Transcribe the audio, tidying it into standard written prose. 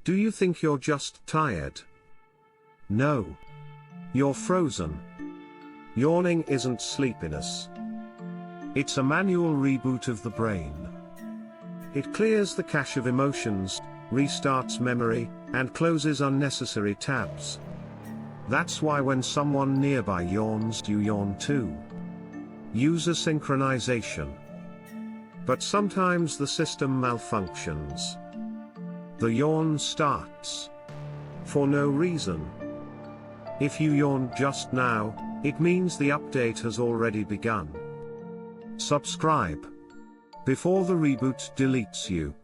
Do you think you're just tired? No. You're frozen. Yawning isn't sleepiness. It's a manual reboot of the brain. It clears the cache of emotions, restarts memory, and closes unnecessary tabs. That's why when someone nearby yawns, you yawn too. User synchronization. But sometimes the system malfunctions. The yawn starts for no reason. If you yawned just now, it means the update has already begun. Subscribe before the reboot deletes you.